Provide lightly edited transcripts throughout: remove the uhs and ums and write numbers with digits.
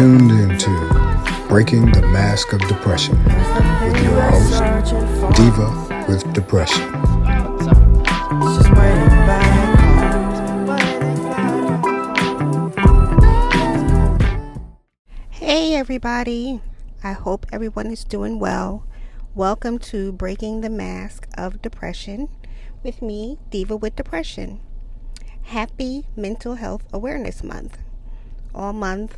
tuned into Breaking the Mask of Depression with your host, Diva with Depression. Hey everybody, I hope everyone is doing well. Welcome to Breaking the Mask of Depression with me, Diva with Depression. Happy Mental Health Awareness Month. All month,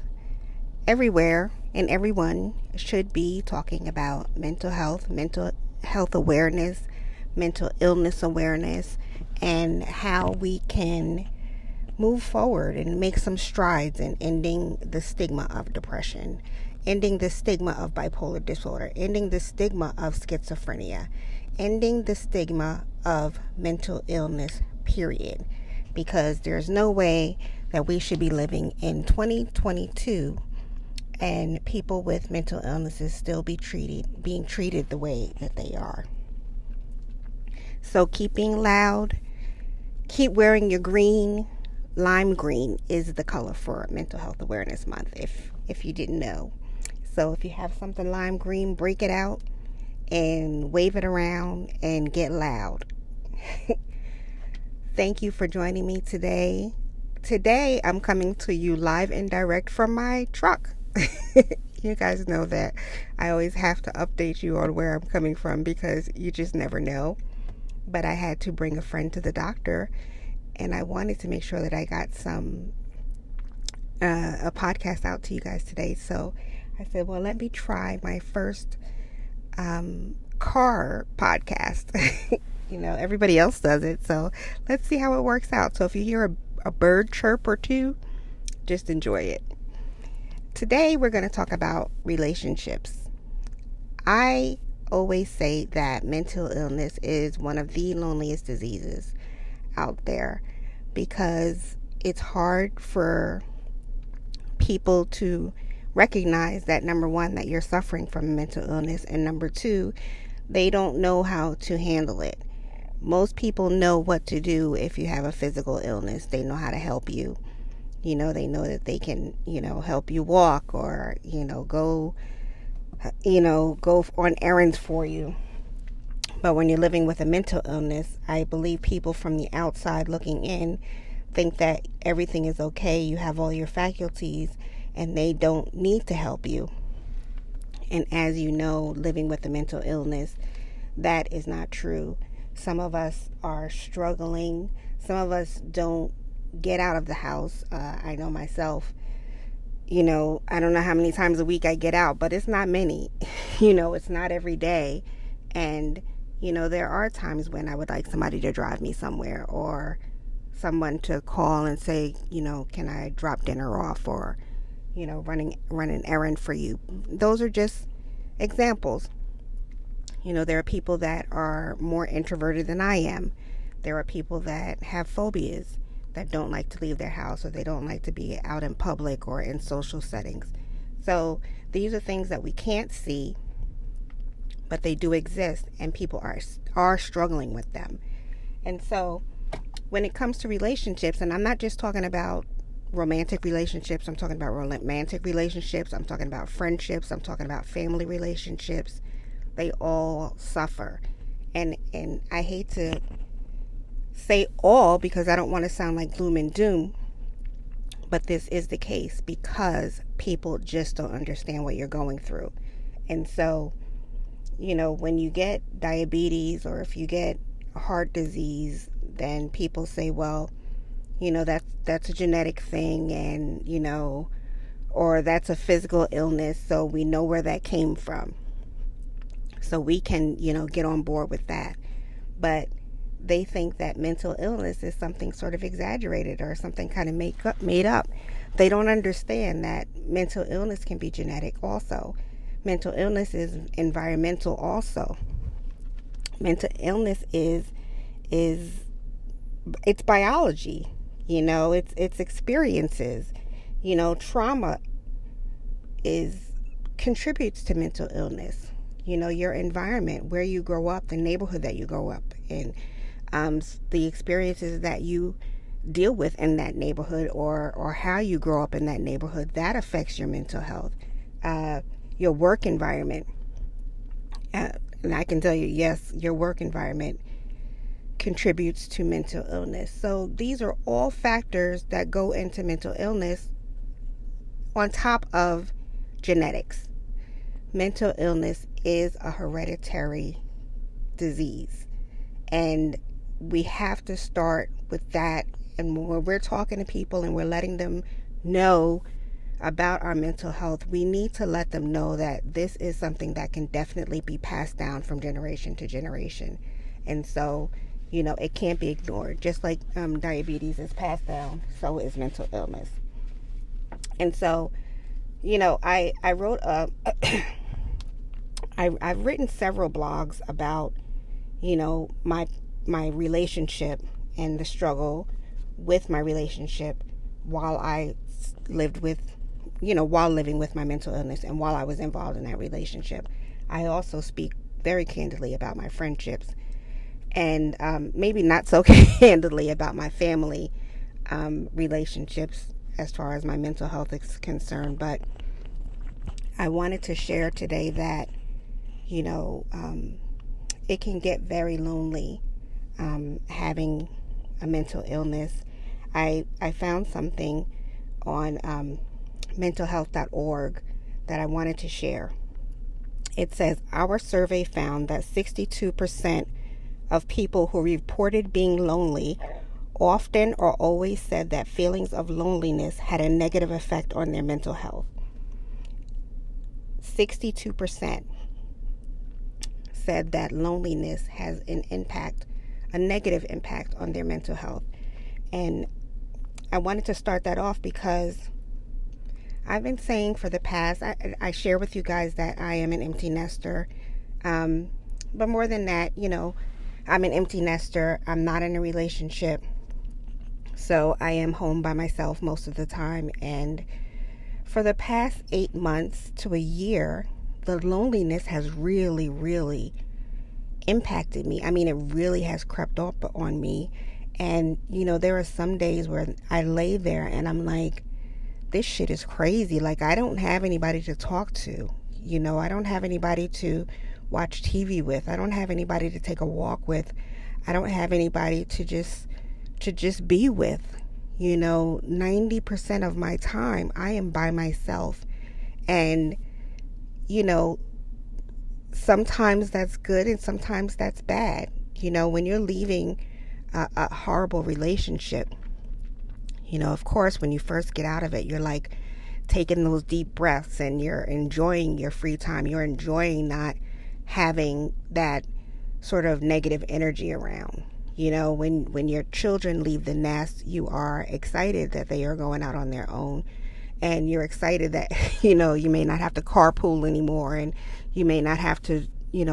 everywhere and everyone should be talking about mental health awareness, mental illness awareness, and how we can move forward and make some strides in ending the stigma of depression, ending the stigma of bipolar disorder, ending the stigma of schizophrenia, ending the stigma of mental illness, period. Because there's no way that we should be living in 2022 and people with mental illnesses still being treated the way that they are. So keep being loud, keep wearing your green. Lime green is the color for Mental Health Awareness Month, if you didn't know. So if you have something lime green, break it out and wave it around and get loud. Thank you for joining me today. Today, I'm coming to you live and direct from my truck. You guys know that I always have to update you on where I'm coming from because you just never know. But I had to bring a friend to the doctor, and I wanted to make sure that I got a podcast out to you guys today. So I said, well, let me try my first car podcast. You know, everybody else does it, so let's see how it works out. So if you hear a bird chirp or two, just enjoy it. Today we're going to talk about relationships. I always say that mental illness is one of the loneliest diseases out there because it's hard for people to recognize that, number one, that you're suffering from mental illness, and number two, they don't know how to handle it. Most people know what to do if you have a physical illness. They know how to help you. You know, they know that they can, help you walk or, go on errands for you. But when you're living with a mental illness, I believe people from the outside looking in think that everything is okay. You have all your faculties and they don't need to help you. And as you know, living with a mental illness, that is not true. Some of us are struggling. Some of us don't get out of the house. I know myself, I don't know how many times a week I get out, but it's not many. It's not every day. And, there are times when I would like somebody to drive me somewhere or someone to call and say, can I drop dinner off or, run an errand for you. Those are just examples. There are people that are more introverted than I am. There are people that have phobias, that don't like to leave their house or they don't like to be out in public or in social settings. So these are things that we can't see, but they do exist and people are struggling with them. And so when it comes to relationships, and I'm not just talking about romantic relationships, I'm talking about romantic relationships, I'm talking about friendships, I'm talking about family relationships, they all suffer. And I hate to say all because I don't want to sound like gloom and doom, but this is the case because people just don't understand what you're going through. And so, when you get diabetes or if you get heart disease, then people say, well, that's a genetic thing and, or that's a physical illness. So we know where that came from. So we can, get on board with that. But they think that mental illness is something sort of exaggerated or something kind of made up. They don't understand that mental illness can be genetic also. Mental illness is environmental also. Mental illness is it's biology, it's experiences. Trauma contributes to mental illness. Your environment, where you grow up, the neighborhood that you grow up in, the experiences that you deal with in that neighborhood, or how you grow up in that neighborhood, that affects your mental health. Your work environment, and I can tell you, yes, your work environment contributes to mental illness. So these are all factors that go into mental illness on top of genetics. Mental illness is a hereditary disease, and we have to start with that. And when we're talking to people and we're letting them know about our mental health, we need to let them know that this is something that can definitely be passed down from generation to generation. And so, it can't be ignored. Just like diabetes is passed down, so is mental illness. And so, I wrote I've written several blogs about, my relationship and the struggle with my relationship while I lived with, while living with my mental illness and while I was involved in that relationship. I also speak very candidly about my friendships, and maybe not so candidly about my family relationships as far as my mental health is concerned. But I wanted to share today that, it can get very lonely having a mental illness. I found something on mentalhealth.org that I wanted to share. It says, our survey found that 62% of people who reported being lonely often or always said that feelings of loneliness had a negative effect on their mental health. 62% said that loneliness has a negative impact on their mental health. And I wanted to start that off because I've been saying for the past, I share with you guys that I am an empty nester. But more than that, I'm an empty nester. I'm not in a relationship. So I am home by myself most of the time. And for the past 8 months to a year, the loneliness has really, really impacted me. I mean, it really has crept up on me. And, there are some days where I lay there and I'm like, this shit is crazy. Like, I don't have anybody to talk to. I don't have anybody to watch TV with. I don't have anybody to take a walk with. I don't have anybody to just be with. 90% of my time I am by myself. And, sometimes that's good and sometimes that's bad. When you're leaving a horrible relationship, of course, when you first get out of it, you're like taking those deep breaths and you're enjoying your free time. You're enjoying not having that sort of negative energy around. When your children leave the nest, you are excited that they are going out on their own, and you're excited that, you may not have to carpool anymore, and you may not have to,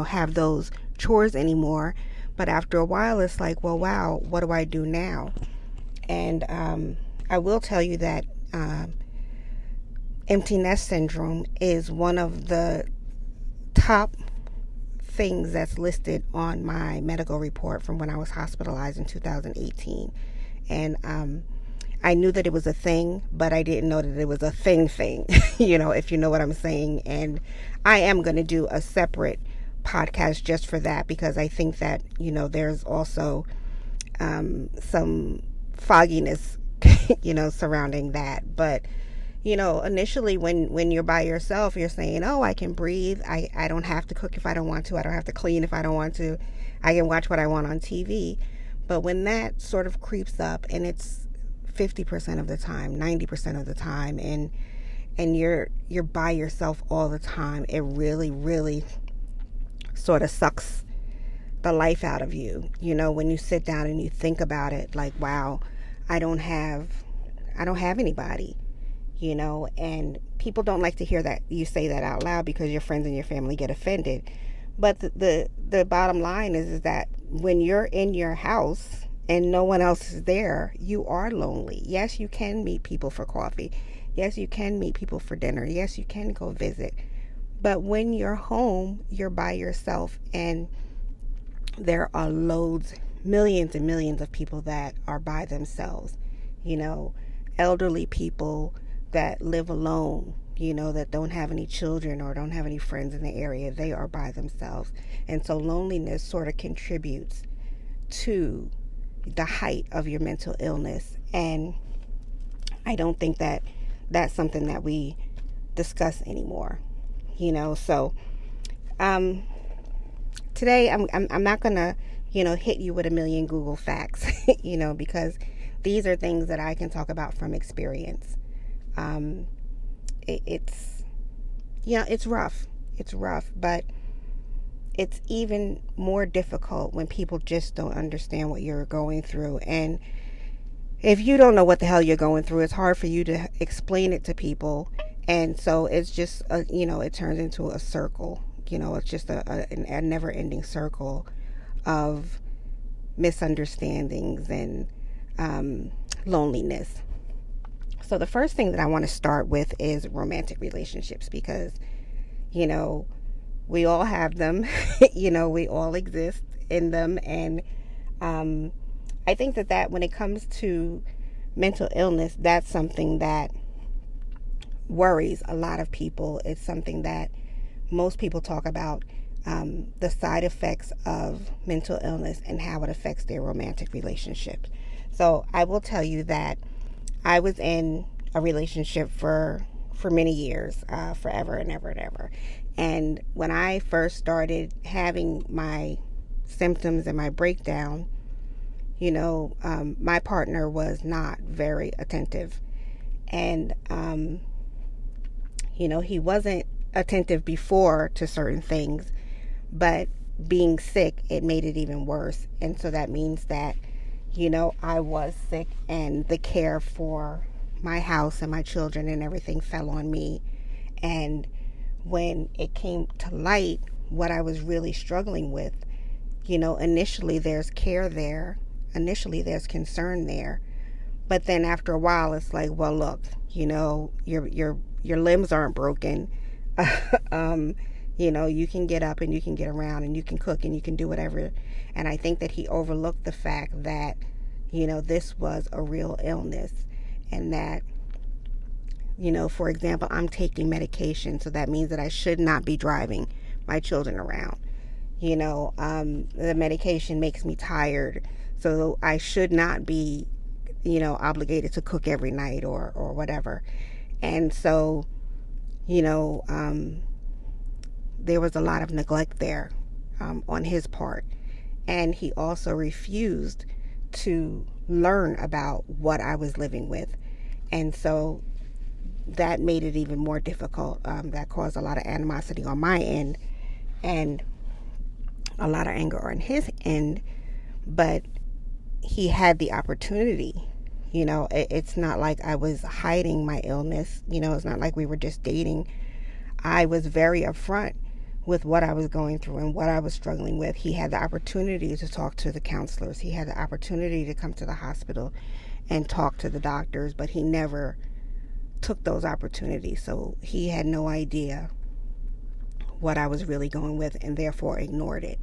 have those chores anymore. But after a while, it's like, well, wow, what do I do now? And I will tell you that empty nest syndrome is one of the top things that's listed on my medical report from when I was hospitalized in 2018. And I knew that it was a thing, but I didn't know that it was a thing, if you know what I'm saying. And I am going to do a separate podcast just for that, because I think that, there's also some fogginess, surrounding that. But, initially when you're by yourself, you're saying, oh, I can breathe. I don't have to cook if I don't want to. I don't have to clean if I don't want to. I can watch what I want on TV. But when that sort of creeps up, and it's 50% of the time, 90% of the time, and you're by yourself all the time, it really, really sort of sucks the life out of you. When you sit down and you think about it, like, wow, I don't have anybody, and people don't like to hear that you say that out loud because your friends and your family get offended. But the bottom line is that when you're in your house and no one else is there, you are lonely. Yes, you can meet people for coffee. Yes, you can meet people for dinner. Yes, you can go visit. But when you're home, you're by yourself, and there are loads millions and millions of people that are by themselves, elderly people that live alone, that don't have any children or don't have any friends in the area. They are by themselves. And so loneliness sort of contributes to the height of your mental illness. And I don't think that that's something that we discuss anymore, So today I'm not gonna hit you with a million Google facts, because these are things that I can talk about from experience. It's rough. It's rough, but it's even more difficult when people just don't understand what you're going through. And if you don't know what the hell you're going through, it's hard for you to explain it to people. And so it's just, it turns into a circle. It's just a never-ending circle of misunderstandings and loneliness. So the first thing that I want to start with is romantic relationships, because, we all have them, we all exist in them. And I think that when it comes to mental illness, that's something that worries a lot of people. It's something that most people talk about, the side effects of mental illness and how it affects their romantic relationships. So I will tell you that I was in a relationship for many years, forever and ever and ever. And when I first started having my symptoms and my breakdown, my partner was not very attentive. And, he wasn't attentive before to certain things, but being sick, it made it even worse. And so that means that, I was sick, and the care for my house and my children and everything fell on me. And when it came to light, what I was really struggling with, initially there's care there, initially there's concern there, but then after a while it's like, well, look, your limbs aren't broken. You can get up and you can get around and you can cook and you can do whatever. And I think that he overlooked the fact that, this was a real illness, and that, for example, I'm taking medication. So that means that I should not be driving my children around. The medication makes me tired. So I should not be, obligated to cook every night or whatever. And so, there was a lot of neglect there on his part. And he also refused to learn about what I was living with. And so that made it even more difficult. That caused a lot of animosity on my end and a lot of anger on his end. But he had the opportunity. It's not like I was hiding my illness. It's not like we were just dating. I was very upfront with what I was going through and what I was struggling with. He had the opportunity to talk to the counselors. He had the opportunity to come to the hospital and talk to the doctors, but he never took those opportunities. So he had no idea what I was really going with, and therefore ignored it.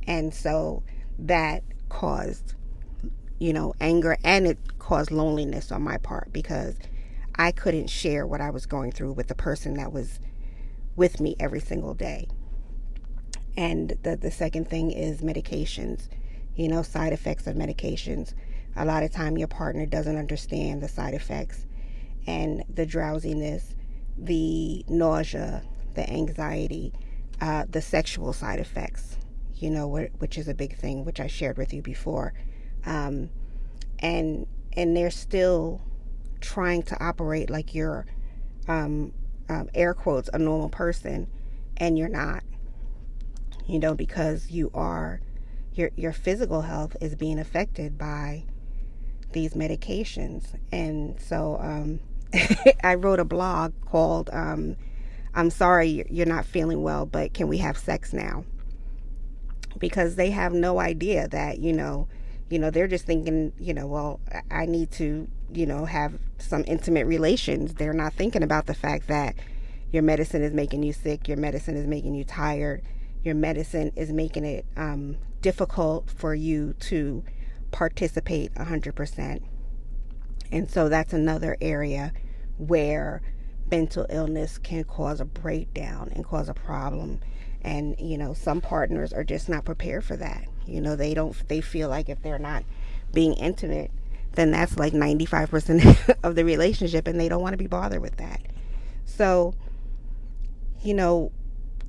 And so that caused, anger, and it caused loneliness on my part, because I couldn't share what I was going through with the person that was with me every single day. And the second thing is medications, side effects of medications. A lot of time your partner doesn't understand the side effects and the drowsiness, the nausea, the anxiety, the sexual side effects, which is a big thing, which I shared with you before. And they're still trying to operate like you're, air quotes, a normal person, and you're not, because you are, your physical health is being affected by these medications. And so I wrote a blog called I'm sorry you're not feeling well, but can we have sex now? Because they have no idea that, they're just thinking, well, I need to, have some intimate relations. They're not thinking about the fact that your medicine is making you sick, your medicine is making you tired, your medicine is making it difficult for you to participate 100%. And so that's another area where mental illness can cause a breakdown and cause a problem. And, some partners are just not prepared for that. They feel like if they're not being intimate, then that's like 95% of the relationship, and they don't want to be bothered with that. So,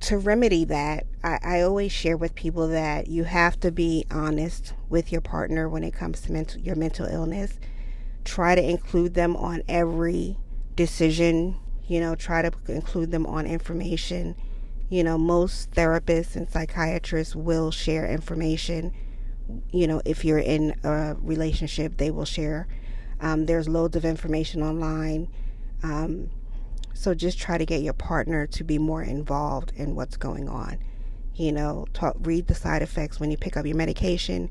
to remedy that, I always share with people that you have to be honest with your partner when it comes to your mental illness. Try to include them on every decision, try to include them on information. Most therapists and psychiatrists will share information. If you're in a relationship, they will share. There's loads of information online. So just try to get your partner to be more involved in what's going on. Read the side effects when you pick up your medication.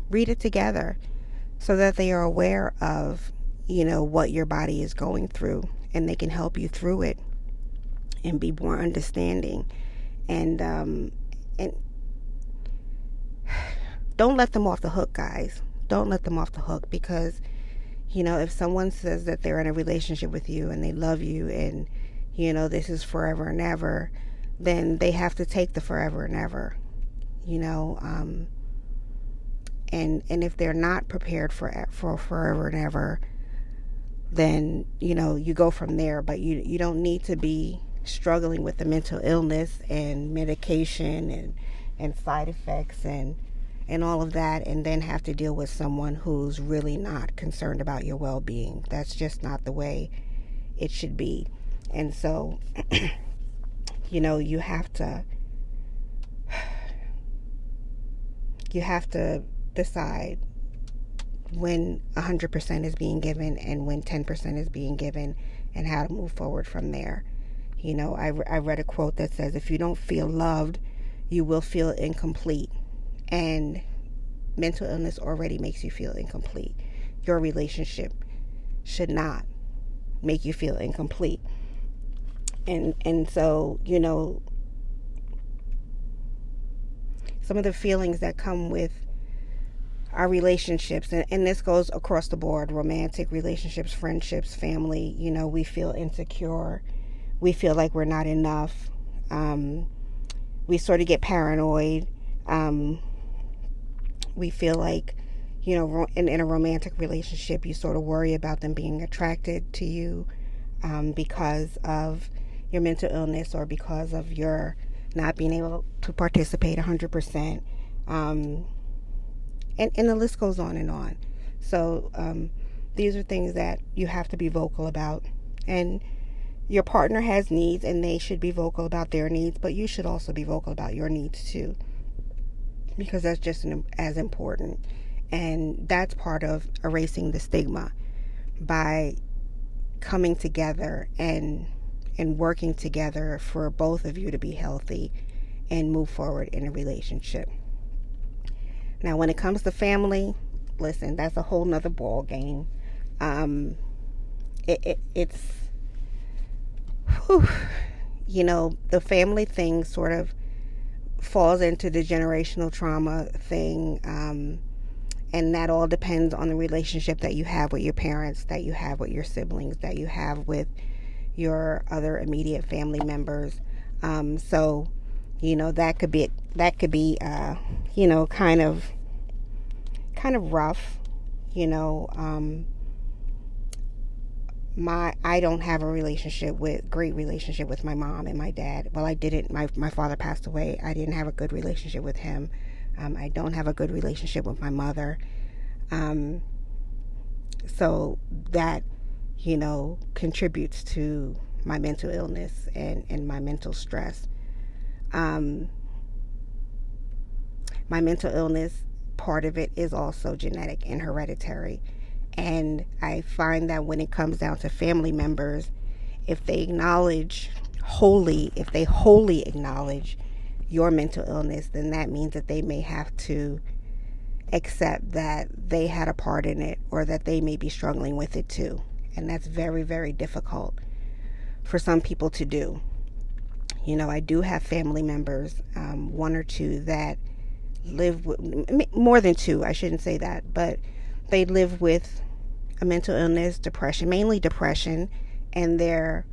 Read it together so that they are aware of, what your body is going through, and they can help you through it and be more understanding. And don't let them off the hook, guys. Don't let them off the hook, because if someone says that they're in a relationship with you and they love you and, this is forever and ever, then they have to take the forever and ever, and if they're not prepared for forever and ever, then, you go from there. But you don't need to be struggling with the mental illness and medication and side effects and all of that, and then have to deal with someone who's really not concerned about your well-being. That's just not the way it should be. And so, you have to decide when 100% is being given and when 10% is being given, and how to move forward from there. I read a quote that says, if you don't feel loved, you will feel incomplete. And mental illness already makes you feel incomplete. Your relationship should not make you feel incomplete. And so, some of the feelings that come with our relationships, and this goes across the board: romantic relationships, friendships, family. We feel insecure. We feel like we're not enough. We sort of get paranoid. We feel like, in a romantic relationship, you sort of worry about them being attracted to you because of your mental illness, or because of your not being able to participate 100%. And the list goes on and on. So these are things that you have to be vocal about. And your partner has needs, and they should be vocal about their needs, but you should also be vocal about your needs too, because that's just as important. And that's part of erasing the stigma, by coming together and working together for both of you to be healthy and move forward in a relationship. Now, when it comes to family, listen, that's a whole nother ball game. It's the family thing sort of falls into the generational trauma thing, and that all depends on the relationship that you have with your parents, that you have with your siblings, that you have with your other immediate family members. So that could be kind of rough. I don't have a great relationship with my mom and my dad. Well, I didn't. My father passed away. I didn't have a good relationship with him. I don't have a good relationship with my mother. So that, contributes to my mental illness and my mental stress. My mental illness, part of it is also genetic and hereditary. And I find that when it comes down to family members, if they wholly acknowledge your mental illness, then that means that they may have to accept that they had a part in it, or that they may be struggling with it too. And that's very, very difficult for some people to do. I do have family members, one or two that live with, more than two, I shouldn't say that, but they live with a mental illness, depression, mainly depression, and they're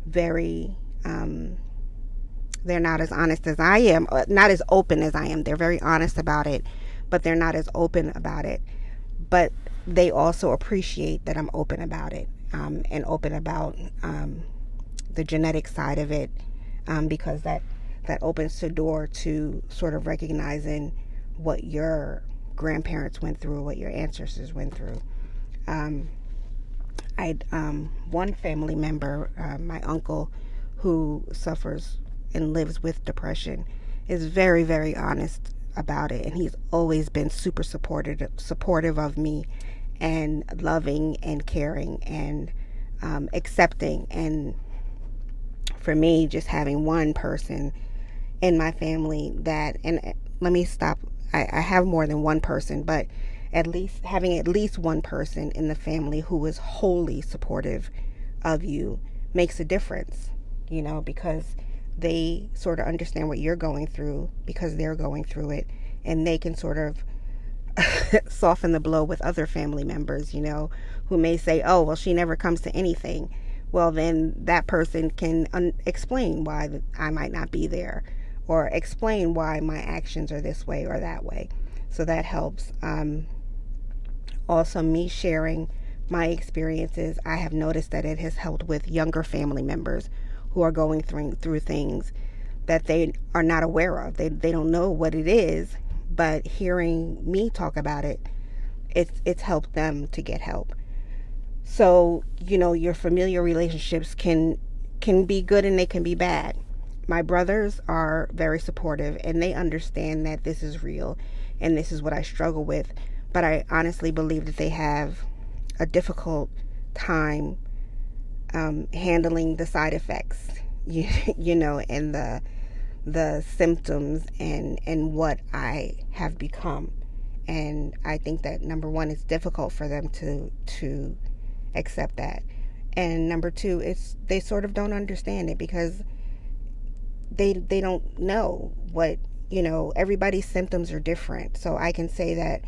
very, they're not as honest as I am, not as open as I am. They're very honest about it, but they're not as open about it. But they also appreciate that I'm open about it, and open about the genetic side of it, because that opens the door to sort of recognizing what your grandparents went through, what your ancestors went through. I had one family member, my uncle, who suffers and lives with depression, is very, very honest about it, and he's always been super supportive of me, and loving and caring and accepting. And for me, just having one person in my family that, and let me stop, I have more than one person, but having at least one person in the family who is wholly supportive of you makes a difference, because they sort of understand what you're going through because they're going through it, and they can sort of soften the blow with other family members, who may say, oh, well, she never comes to anything. Well, then that person can explain why I might not be there, or explain why my actions are this way or that way. So that helps. Also, me sharing my experiences, I have noticed that it has helped with younger family members who are going through things that they are not aware of. They don't know what it is, but hearing me talk about it, it's helped them to get help. So, your familiar relationships can be good and they can be bad. My brothers are very supportive, and they understand that this is real and this is what I struggle with. But I honestly believe that they have a difficult time handling the side effects, and the symptoms and what I have become. And I think that, number one, it's difficult for them to accept that. And number two, they sort of don't understand it because they don't know what, everybody's symptoms are different. So I can say that,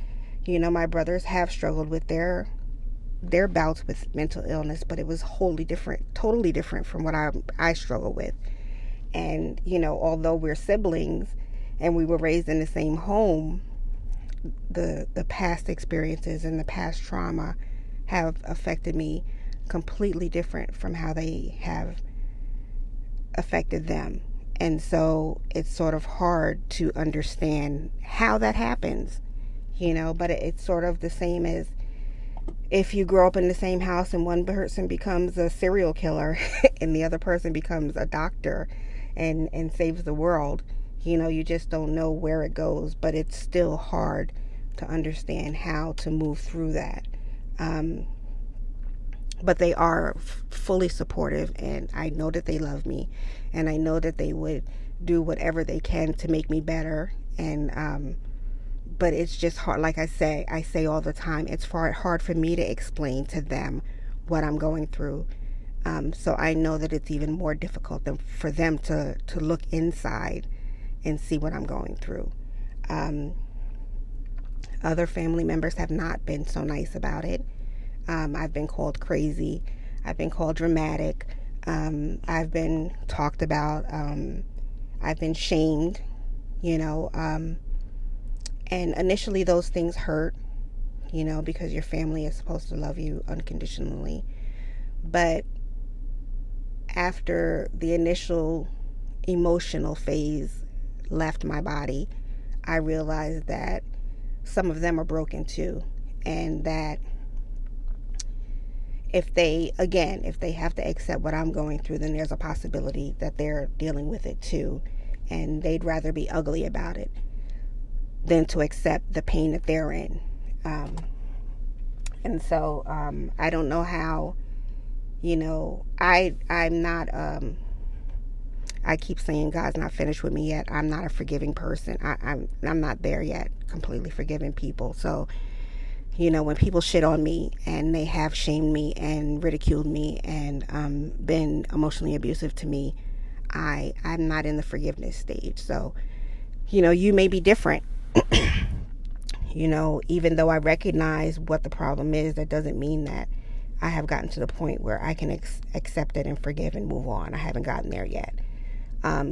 my brothers have struggled with their bouts with mental illness, but it was totally different from what I struggle with. And, although we're siblings and we were raised in the same home, the past experiences and the past trauma have affected me completely different from how they have affected them. And so it's sort of hard to understand how that happens, but it's sort of the same as if you grow up in the same house and one person becomes a serial killer and the other person becomes a doctor and saves the world. You just don't know where it goes, but it's still hard to understand how to move through that. But they are fully supportive, and I know that they love me, and I know that they would do whatever they can to make me better. And but it's just hard. Like I say all the time, it's hard for me to explain to them what I'm going through. So I know that it's even more difficult for them to look inside and see what I'm going through. Other family members have not been so nice about it. I've been called crazy. I've been called dramatic. I've been talked about. I've been shamed, and initially those things hurt, because your family is supposed to love you unconditionally. But after the initial emotional phase left my body, I realized that some of them are broken too, and that if they have to accept what I'm going through, then there's a possibility that they're dealing with it too, and they'd rather be ugly about it than to accept the pain that they're in. And so I don't know how, I'm not, I keep saying God's not finished with me yet. I'm not a forgiving person. I'm not there yet, completely forgiving people. So, when people shit on me and they have shamed me and ridiculed me and been emotionally abusive to me, I'm not in the forgiveness stage. So, you may be different. Even though I recognize what the problem is, that doesn't mean that I have gotten to the point where I can accept it and forgive and move on. I haven't gotten there yet.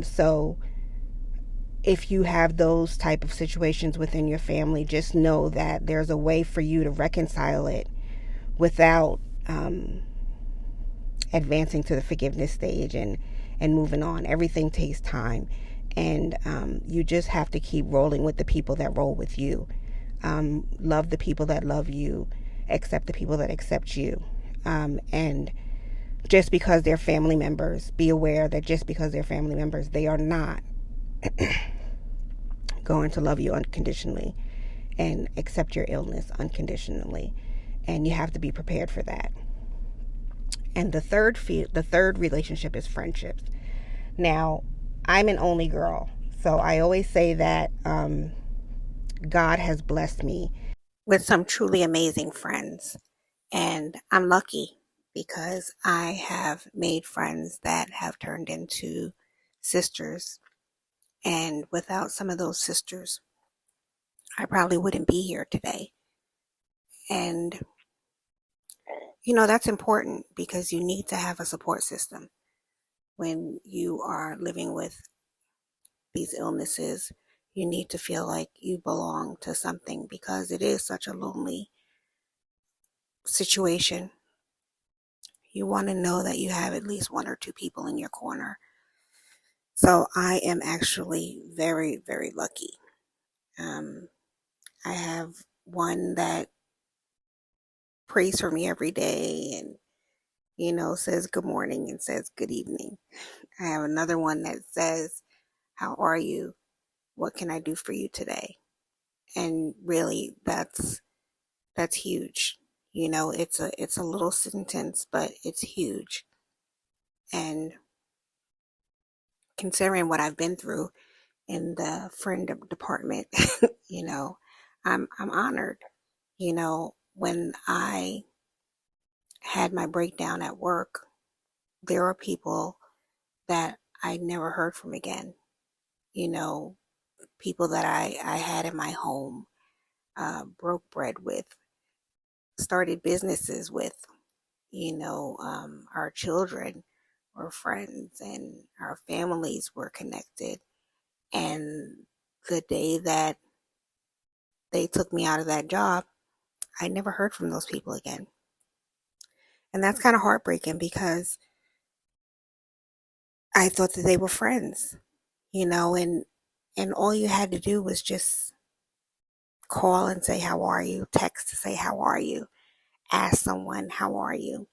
So if you have those type of situations within your family, just know that there's a way for you to reconcile it without advancing to the forgiveness stage and moving on. Everything takes time, and you just have to keep rolling with the people that roll with you. Love the people that love you, accept the people that accept you, and just because they're family members, be aware that just because they're family members, they are not going to love you unconditionally and accept your illness unconditionally, and you have to be prepared for that. And the third relationship is friendships. Now, I'm an only girl, so I always say that God has blessed me with some truly amazing friends, and I'm lucky because I have made friends that have turned into sisters. And without some of those sisters, I probably wouldn't be here today. And, that's important because you need to have a support system when you are living with these illnesses. You need to feel like you belong to something because it is such a lonely situation. You want to know that you have at least one or two people in your corner. So I am actually very, very lucky. I have one that prays for me every day and, says good morning and says good evening. I have another one that says, how are you? What can I do for you today? And really, that's huge. It's a little sentence, but it's huge. And considering what I've been through in the friend department, I'm honored. When I had my breakdown at work, there were people that I never heard from again. People that I had in my home, broke bread with, started businesses with, our children were friends and our families were connected. And the day that they took me out of that job, I never heard from those people again. And that's kind of heartbreaking because I thought that they were friends, and all you had to do was just call and say, how are you? Text to say, how are you? Ask someone, how are you?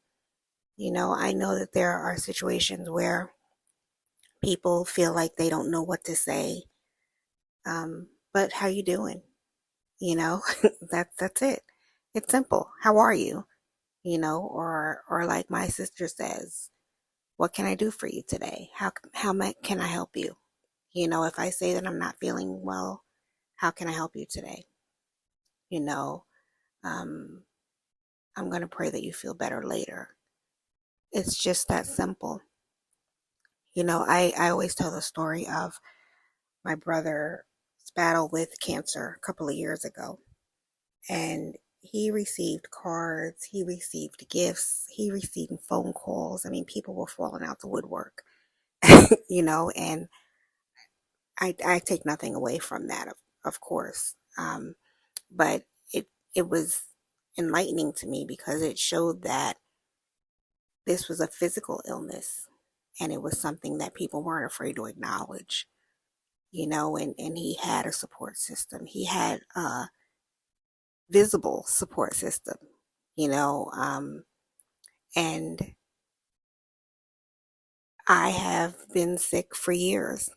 I know that there are situations where people feel like they don't know what to say. But how you doing? That's it. It's simple. How are you? Or like my sister says, what can I do for you today? How can I help you? If I say that I'm not feeling well, how can I help you today? I'm going to pray that you feel better later. It's just that simple. I always tell the story of my brother's battle with cancer a couple of years ago. And he received cards, he received gifts, he received phone calls. I mean, people were falling out the woodwork, and I take nothing away from that, of course. But it was enlightening to me because it showed that this was a physical illness and it was something that people weren't afraid to acknowledge, and he had a support system. He had a visible support system, and I have been sick for years,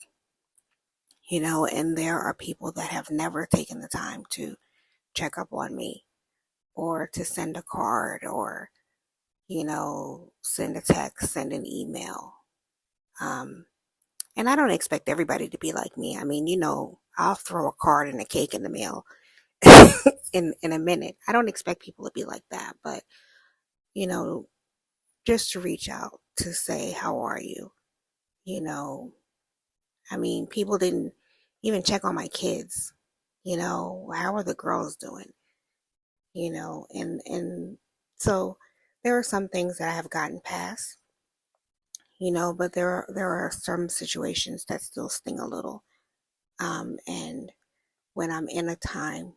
and there are people that have never taken the time to check up on me or to send a card or, send a text, send an email. And I don't expect everybody to be like me. I mean, I'll throw a card and a cake in the mail in a minute. I don't expect people to be like that, but, just to reach out to say, how are you? You know, I mean, people didn't even check on my kids. You know, how are the girls doing? You know, and so there are some things that I have gotten past, you know, but there are some situations that still sting a little. And when I'm in a time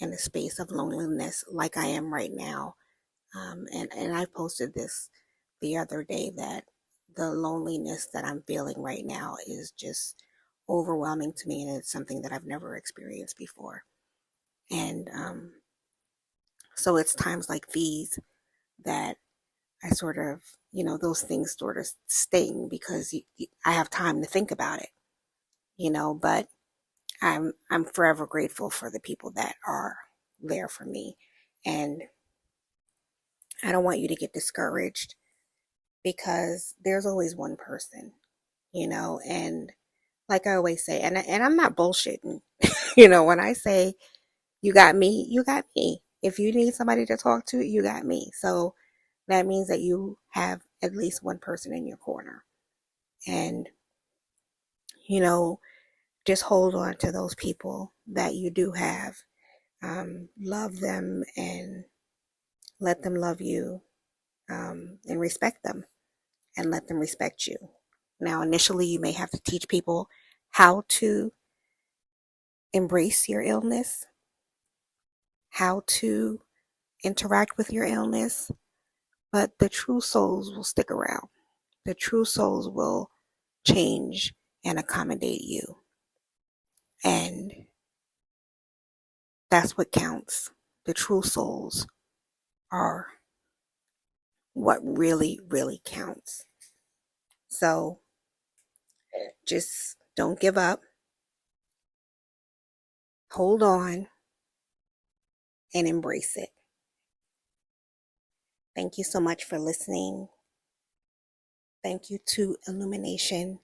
in a space of loneliness like I am right now, and I posted this the other day that the loneliness that I'm feeling right now is just overwhelming to me, and it's something that I've never experienced before. And so it's times like these that I sort of, you know, those things sort of sting because I have time to think about it, you know, but I'm forever grateful for the people that are there for me. And I don't want you to get discouraged because there's always one person, you know, and like I always say, and I'm not bullshitting, you know, when I say you got me, you got me. If you need somebody to talk to, you got me. So that means that you have at least one person in your corner. And, you know, just hold on to those people that you do have. Love them and let them love you, and respect them and let them respect you. Now, initially, you may have to teach people how to embrace your illness, how to interact with your illness, but the true souls will stick around. The true souls will change and accommodate you. And that's what counts. The true souls are what really, really counts. So just don't give up. Hold on and embrace it. Thank you so much for listening. Thank you to Illumination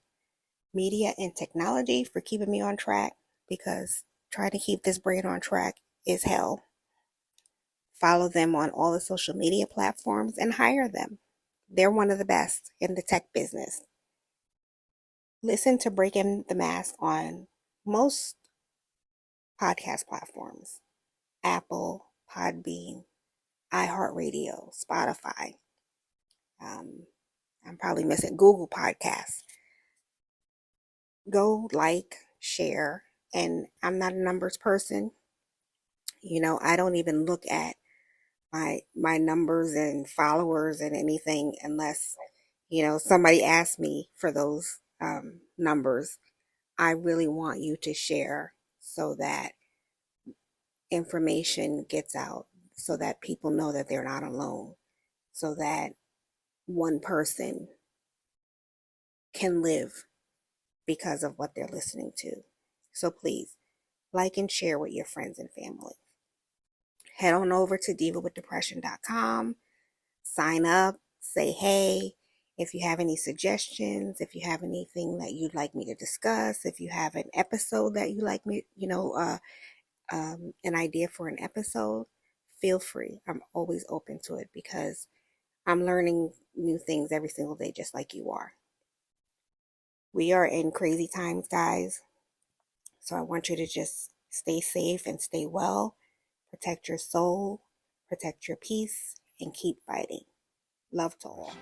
Media and Technology for keeping me on track, because trying to keep this brain on track is hell. Follow them on all the social media platforms and hire them. They're one of the best in the tech business. Listen to Breaking the Mask on most podcast platforms: Apple, Podbean, iHeartRadio, Spotify. I'm probably missing Google Podcasts. Go like, share, and I'm not a numbers person. You know, I don't even look at my numbers and followers and anything unless, you know, somebody asks me for those numbers. I really want you to share so that information gets out, so that people know that they're not alone, so that one person can live because of what they're listening to. So please like and share with your friends and family. Head on over to divawithdepression.com, sign up, say hey. If you have any suggestions, if you have anything that you'd like me to discuss, if you have an episode that you like me, you know, an idea for an episode, feel free. I'm always open to it because I'm learning new things every single day, just like you are. We are in crazy times, guys. So I want you to just stay safe and stay well. Protect your soul, protect your peace, and keep fighting. Love to all.